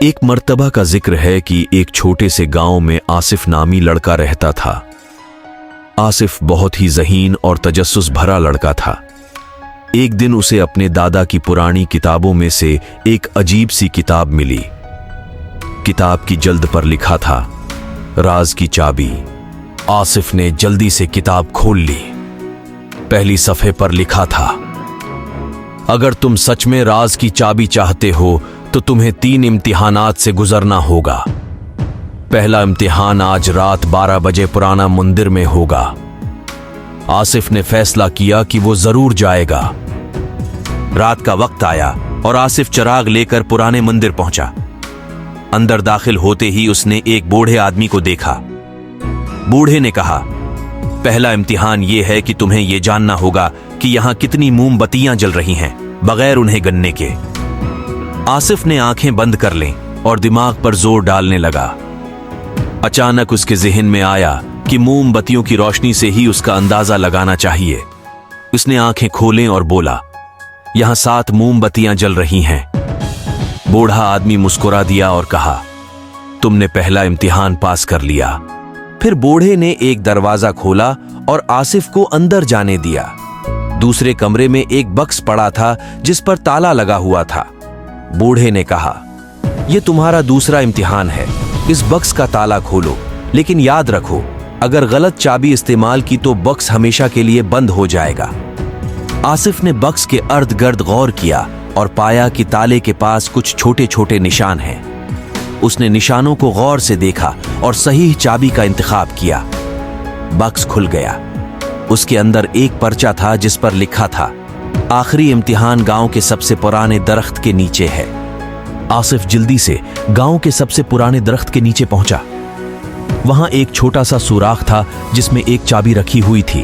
ایک مرتبہ کا ذکر ہے کہ ایک چھوٹے سے گاؤں میں آصف نامی لڑکا رہتا تھا۔ آصف بہت ہی ذہین اور تجسس بھرا لڑکا تھا۔ ایک دن اسے اپنے دادا کی پرانی کتابوں میں سے ایک عجیب سی کتاب ملی۔ کتاب کی جلد پر لکھا تھا، راز کی چابی۔ آصف نے جلدی سے کتاب کھول لی۔ پہلی صفحے پر لکھا تھا، اگر تم سچ میں راز کی چابی چاہتے ہو تو تمہیں 3 امتحانات سے گزرنا ہوگا۔ پہلا امتحان آج رات 12 بجے پرانا مندر میں ہوگا۔ آصف نے فیصلہ کیا کہ وہ ضرور جائے گا۔ رات کا وقت آیا اور آصف چراغ لے کر پرانے مندر پہنچا۔ اندر داخل ہوتے ہی اس نے ایک بوڑھے آدمی کو دیکھا۔ بوڑھے نے کہا، پہلا امتحان یہ ہے کہ تمہیں یہ جاننا ہوگا کہ یہاں کتنی موم بتیاں جل رہی ہیں بغیر انہیں گننے کے۔ آصف نے آنکھیں بند کر لیں اور دماغ پر زور ڈالنے لگا۔ اچانک اس کے ذہن میں آیا کہ موم بتیوں کی روشنی سے ہی اس کا اندازہ لگانا چاہیے۔ اس نے آنکھیں کھولیں اور بولا، یہاں 7 موم بتیاں جل رہی ہیں۔ بوڑھا آدمی مسکرا دیا اور کہا، تم نے پہلا امتحان پاس کر لیا۔ پھر بوڑھے نے ایک دروازہ کھولا اور آصف کو اندر جانے دیا۔ دوسرے کمرے میں ایک بکس پڑا تھا جس پر تالا لگا ہوا تھا۔ بوڑھے نے کہا، یہ تمہارا دوسرا امتحان ہے، اس بکس کا تالا کھولو، لیکن یاد رکھو اگر غلط چابی استعمال کی تو بکس ہمیشہ کے لیے بند ہو جائے گا۔ آصف نے بکس کے ارد گرد غور کیا اور پایا کہ تالے کے پاس کچھ چھوٹے چھوٹے نشان ہیں۔ اس نے نشانوں کو غور سے دیکھا اور صحیح چابی کا انتخاب کیا۔ بکس کھل گیا۔ اس کے اندر ایک پرچہ تھا جس پر لکھا تھا، آخری امتحان گاؤں کے سب سے پرانے درخت کے نیچے ہے۔ آصف جلدی سے گاؤں کے سب سے پرانے درخت کے نیچے پہنچا۔ وہاں ایک چھوٹا سا سوراخ تھا جس میں ایک چابی رکھی ہوئی تھی۔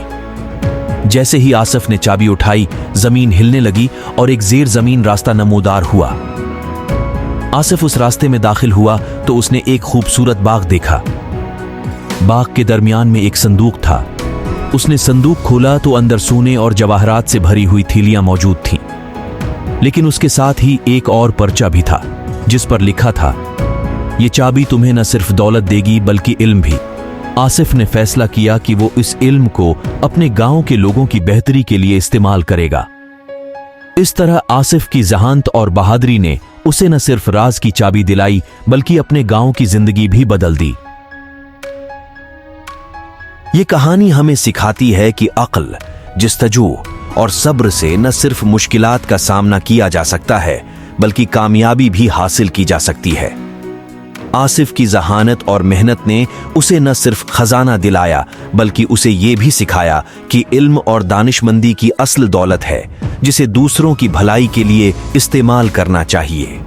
جیسے ہی آصف نے چابی اٹھائی، زمین ہلنے لگی اور ایک زیر زمین راستہ نمودار ہوا۔ آصف اس راستے میں داخل ہوا تو اس نے ایک خوبصورت باغ دیکھا۔ باغ کے درمیان میں ایک صندوق تھا۔ اس نے صندوق کھولا تو اندر سونے اور جواہرات سے بھری ہوئی تھیلیاں موجود تھیں، لیکن اس کے ساتھ ہی ایک اور پرچہ بھی تھا جس پر لکھا تھا، یہ چابی تمہیں نہ صرف دولت دے گی بلکہ علم بھی۔ آصف نے فیصلہ کیا کہ وہ اس علم کو اپنے گاؤں کے لوگوں کی بہتری کے لیے استعمال کرے گا۔ اس طرح آصف کی ذہانت اور بہادری نے اسے نہ صرف راز کی چابی دلائی بلکہ اپنے گاؤں کی زندگی بھی بدل دی۔ یہ کہانی ہمیں سکھاتی ہے کہ عقل، جستجو اور صبر سے نہ صرف مشکلات کا سامنا کیا جا سکتا ہے بلکہ کامیابی بھی حاصل کی جا سکتی ہے۔ آصف کی ذہانت اور محنت نے اسے نہ صرف خزانہ دلایا بلکہ اسے یہ بھی سکھایا کہ علم اور دانشمندی کی اصل دولت ہے جسے دوسروں کی بھلائی کے لیے استعمال کرنا چاہیے۔